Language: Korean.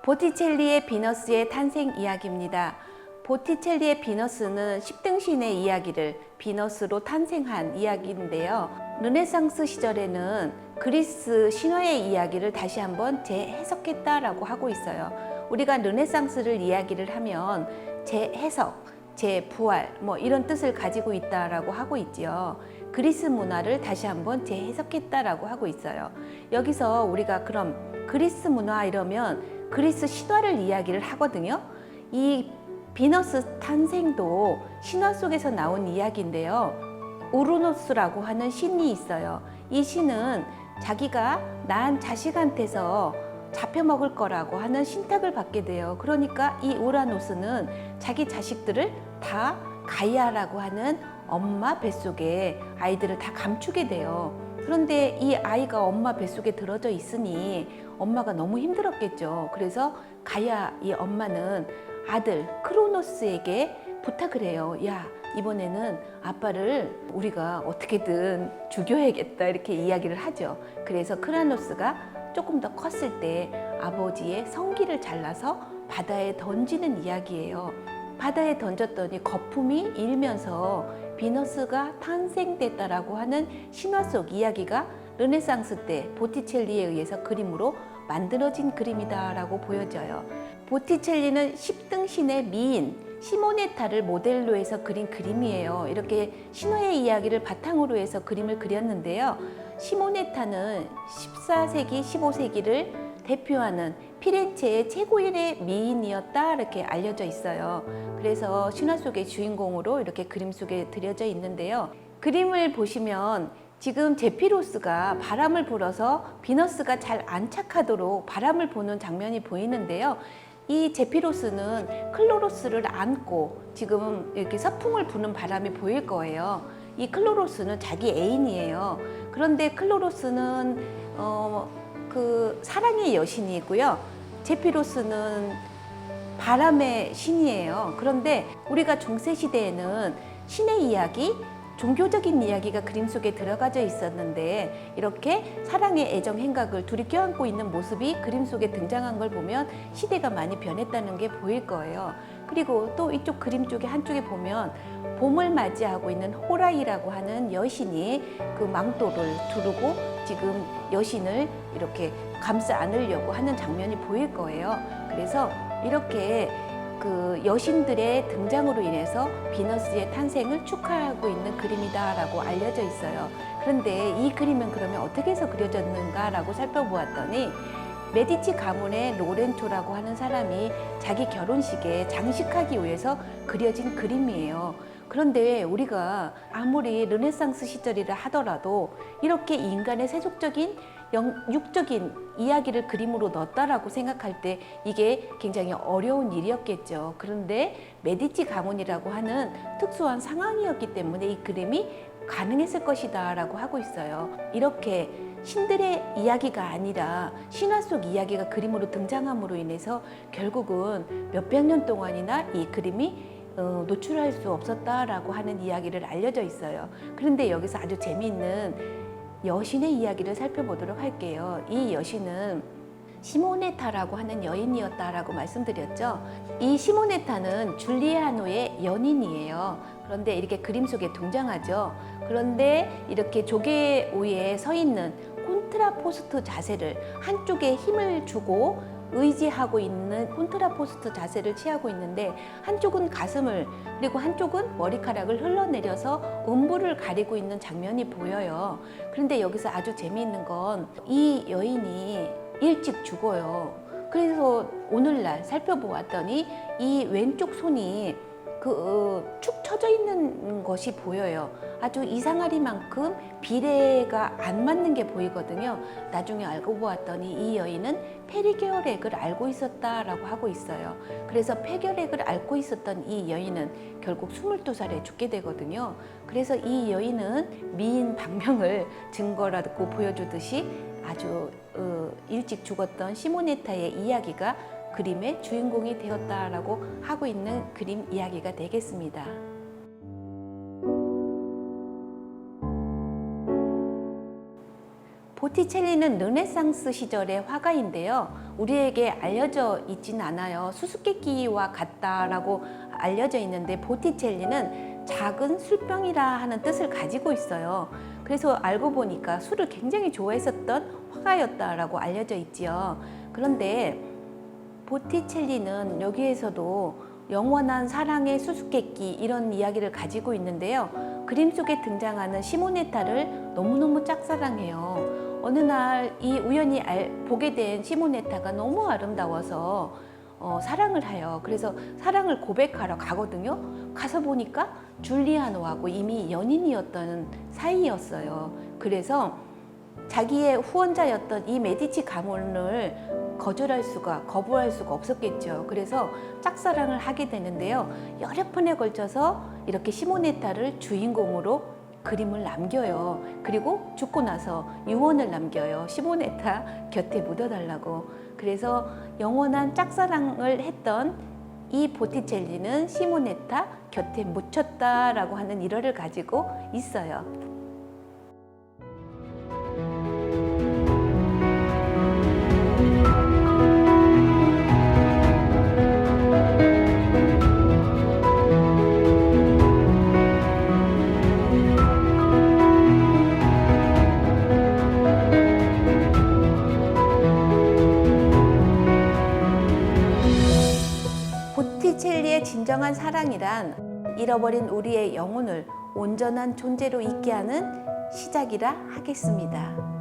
보티첼리의 비너스의 탄생 이야기입니다. 보티첼리의 비너스는 십등신의 이야기를 비너스로 탄생한 이야기인데요. 르네상스 시절에는 그리스 신화의 이야기를 다시 한번 재해석했다라고 하고 있어요. 우리가 르네상스를 이야기를 하면 재해석, 재부활 이런 뜻을 가지고 있다라고 하고 있지요. 그리스 문화를 다시 한번 재해석했다라고 하고 있어요. 여기서 우리가 그럼 그리스 문화 이러면 그리스 신화를 이야기를 하거든요. 이 비너스 탄생도 신화 속에서 나온 이야기인데요. 우르노스라고 하는 신이 있어요. 이 신은 자기가 낳은 자식한테서 잡혀먹을 거라고 하는 신탁을 받게 돼요. 그러니까 이 우라노스는 자기 자식들을 다 가이아라고 하는 엄마 뱃속에 아이들을 다 감추게 돼요. 그런데 이 아이가 엄마 뱃속에 들어져 있으니 엄마가 너무 힘들었겠죠. 그래서 가이아 이 엄마는 아들 크로노스에게 부탁을 해요. 야, 이번에는 아빠를 우리가 어떻게든 죽여야겠다 이렇게 이야기를 하죠. 그래서 크로노스가 조금 더 컸을 때 아버지의 성기를 잘라서 바다에 던지는 이야기예요. 바다에 던졌더니 거품이 일면서 비너스가 탄생됐다라고 하는 신화 속 이야기가 르네상스 때 보티첼리에 의해서 그림으로 만들어진 그림이다라고 보여져요. 보티첼리는 십등신의 미인 시모네타를 모델로 해서 그린 그림이에요. 이렇게 신화의 이야기를 바탕으로 해서 그림을 그렸는데요. 시모네타는 14세기, 15세기를 대표하는 피렌체의 최고인의 미인이었다 이렇게 알려져 있어요. 그래서 신화 속의 주인공으로 이렇게 그림 속에 그려져 있는데요. 그림을 보시면 지금 제피로스가 바람을 불어서 비너스가 잘 안착하도록 바람을 부는 장면이 보이는데요. 이 제피로스는 클로로스를 안고 지금 이렇게 서풍을 부는 바람이 보일 거예요. 이 클로로스는 자기 애인이에요. 그런데 클로로스는 그 사랑의 여신이고요. 제피로스는 바람의 신이에요. 그런데 우리가 중세시대에는 신의 이야기, 종교적인 이야기가 그림 속에 들어가져 있었는데 이렇게 사랑의 애정 행각을 둘이 껴안고 있는 모습이 그림 속에 등장한 걸 보면 시대가 많이 변했다는 게 보일 거예요. 그리고 또 이쪽 그림 쪽에 한쪽에 보면 봄을 맞이하고 있는 호라이라고 하는 여신이 그 망토를 두르고 지금 여신을 이렇게 감싸 안으려고 하는 장면이 보일 거예요. 그래서 이렇게 그 여신들의 등장으로 인해서 비너스의 탄생을 축하하고 있는 그림이다라고 알려져 있어요. 그런데 이 그림은 그러면 어떻게 해서 그려졌는가라고 살펴보았더니 메디치 가문의 로렌초라고 하는 사람이 자기 결혼식에 장식하기 위해서 그려진 그림이에요. 그런데 우리가 아무리 르네상스 시절이라 하더라도 이렇게 인간의 세속적인 육적인 이야기를 그림으로 넣었다라고 생각할 때 이게 굉장히 어려운 일이었겠죠. 그런데 메디치 가문이라고 하는 특수한 상황이었기 때문에 이 그림이 가능했을 것이다 라고 하고 있어요. 이렇게 신들의 이야기가 아니라 신화 속 이야기가 그림으로 등장함으로 인해서 결국은 몇백 년 동안이나 이 그림이 노출할 수 없었다라고 하는 이야기를 알려져 있어요. 그런데 여기서 아주 재미있는 여신의 이야기를 살펴보도록 할게요. 이 여신은 시모네타라고 하는 여인이었다라고 말씀드렸죠. 이 시모네타는 줄리아노의 연인이에요. 그런데 이렇게 그림 속에 등장하죠. 그런데 이렇게 조개 위에 서 있는 콘트라포스트 자세를 한쪽에 힘을 주고 의지하고 있는 콘트라포스트 자세를 취하고 있는데 한쪽은 가슴을 그리고 한쪽은 머리카락을 흘러내려서 음부를 가리고 있는 장면이 보여요. 그런데 여기서 아주 재미있는 건 이 여인이 일찍 죽어요. 그래서 오늘날 살펴보았더니 이 왼쪽 손이 축 처져 있는 것이 보여요. 아주 이상하리만큼 비례가 안 맞는 게 보이거든요. 나중에 알고 보았더니 이 여인은 폐결핵을 앓고 있었다라고 하고 있어요. 그래서 폐결핵을 앓고 있었던 이 여인은 결국 22살에 죽게 되거든요. 그래서 이 여인은 미인 방명을 증거라고 보여주듯이 아주 일찍 죽었던 시모네타의 이야기가 그림의 주인공이 되었다라고 하고 있는 그림 이야기가 되겠습니다. 보티첼리는 르네상스 시절의 화가인데요. 우리에게 알려져 있진 않아요. 수수께끼와 같다라고 알려져 있는데 보티첼리는 작은 술병이라 하는 뜻을 가지고 있어요. 그래서 알고 보니까 술을 굉장히 좋아했었던 화가였다라고 알려져 있지요. 그런데 보티첼리는 여기에서도 영원한 사랑의 수수께끼 이런 이야기를 가지고 있는데요. 그림 속에 등장하는 시모네타를 너무너무 짝사랑해요. 어느 날 이 우연히 보게 된 시모네타가 너무 아름다워서 사랑을 해요. 그래서 사랑을 고백하러 가거든요. 가서 보니까 줄리아노하고 이미 연인이었던 사이였어요. 그래서 자기의 후원자였던 이 메디치 가문을 거부할 수가 없었겠죠. 그래서 짝사랑을 하게 되는데요. 여러 편에 걸쳐서 이렇게 시모네타를 주인공으로 그림을 남겨요. 그리고 죽고 나서 유언을 남겨요. 시모네타 곁에 묻어달라고. 그래서 영원한 짝사랑을 했던 이 보티첼리는 시모네타 곁에 묻혔다라고 하는 일화를 가지고 있어요. 보티첼리의 진정한 사랑이란 잃어버린 우리의 영혼을 온전한 존재로 있게 하는 시작이라 하겠습니다.